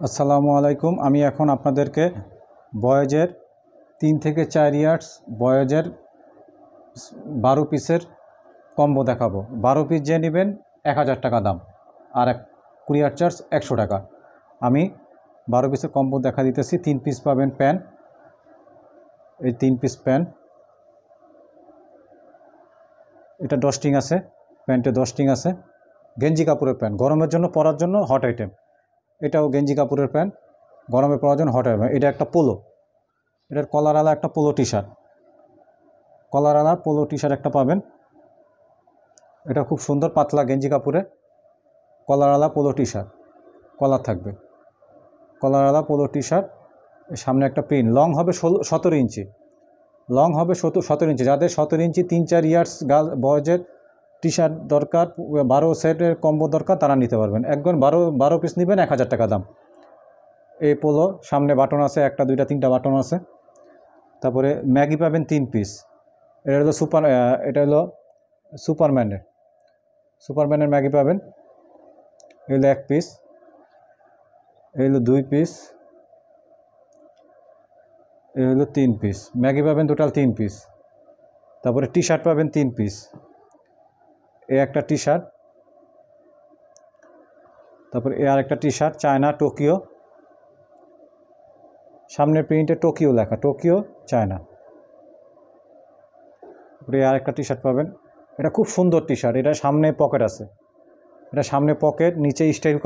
আসসালামু আলাইকুম। আমি এখন আপনাদেরকে বয়েজের 3 থেকে 4 ইয়ার্স বয়েজের 12 পিসের কম্বো দেখাবো। 12 পিস যে নেবেন 1000 টাকা দাম, আর কুরিয়ার চার্জ 100 টাকা। আমি 12 পিসের কম্বো দেখা দিতেছি। 3 পিস পাবেন প্যান, এই 3 পিস প্যান, এটা ডস্টিং আছে, প্যান্টে ডস্টিং আছে। গেঞ্জি কাপড়ের প্যান্ট, গরমের জন্য পরার জন্য হট আইটেম। এটাও গেঞ্জি কাপড়ের প্যান্ট, গরমে পরার জন্য হট আইটেম। এটা একটা পোলো, এটার কলারওয়ালা একটা পোলো টি শার্ট, কলারওয়ালা পোলো টি শার্ট একটা পাবেন। এটা খুব সুন্দর পাতলা গেঞ্জি কাপড়ে কলারওয়ালা পোলো টি শার্ট, কলার থাকবে। কলারওয়ালা পোলো টি শার্ট, সামনে একটা প্রিন্ট। লং হবে 17 ইঞ্চি, লং হবে 17 ইঞ্চি। যাদের 17 ইঞ্চি 3-4 ইয়ার্স বয়েজের টি শার্ট দরকার, 12 সেটের কম্বো দরকার, তারা নিতে পারবেন। একজন 12 পিস নেবেন 1000 টাকা দাম। এই পোলো, সামনে বাটন আছে, 1, 2, 3টা বাটন আছে। তারপরে ম্যাগি পাবেন 3 পিস। এটা হলো সুপারম্যানের ম্যাগি পাবেন। এই হলো 1 পিস, এই হলো 2 পিস, এই হলো 3 পিস। ম্যাগি পাবেন টোটাল 3 পিস। তারপরে টি শার্ট পাবেন 3 পিস, এই একটা টি শার্ট, তারপরে এই আরেকটা টি শার্ট, চায়না টোকিও, সামনের প্রিন্টে টোকিও লেখা, টোকিও চায়না। তারপরে এই আরেকটা টি শার্ট পাবেন। এটা খুব সুন্দর টি শার্ট, এটা সামনে পকেট আছে, এটা সামনে পকেট, নিচে স্টাইল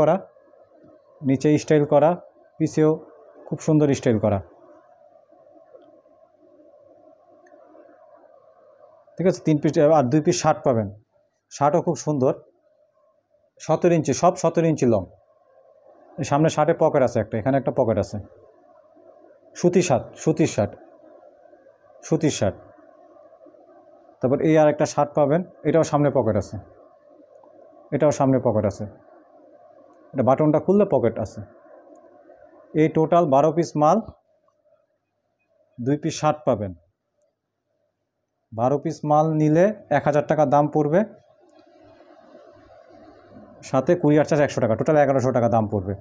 করা, পিছেও খুব সুন্দর স্টাইল করা। ঠিক আছে, 3 পিস। আর 2 পিস শার্ট পাবেন, শার্টও খুব সুন্দর, 17 ইঞ্চি, সব 17 ইঞ্চি লং। সামনে শার্টে পকেট আছে একটা, এখানে একটা পকেট আছে। সুতির শার্ট। তারপর এই আর একটা শার্ট পাবেন, এটাও সামনে পকেট আছে, এটা বাটনটা খুললে পকেট আছে। এই টোটাল 12 পিস মাল, 2 পিস শার্ট পাবেন। 12 পিস মাল নিলে 1000 টাকা দাম পড়বে, সাথে কুরিয়ার চার্জ 100 টাকা, টোটাল 1100 টাকা দাম পড়বে।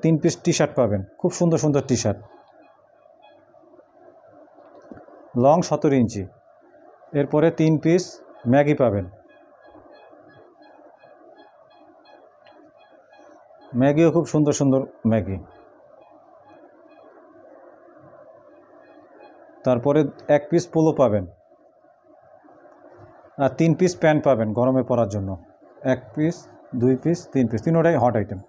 3 পিস টি শার্ট পাবেন, খুব সুন্দর টি শার্ট, লং 17 ইঞ্চি। এরপরে 3 পিস ম্যাগি পাবেন, ম্যাগিও খুব সুন্দর ম্যাগি। তারপরে 1 পিস পোলো পাবেন, আর 3 পিস প্যান্ট পাবেন গরমে পরার জন্য। 1 পিস, 2 পিস, 3 পিস, তিনোটাই হট আইটেম।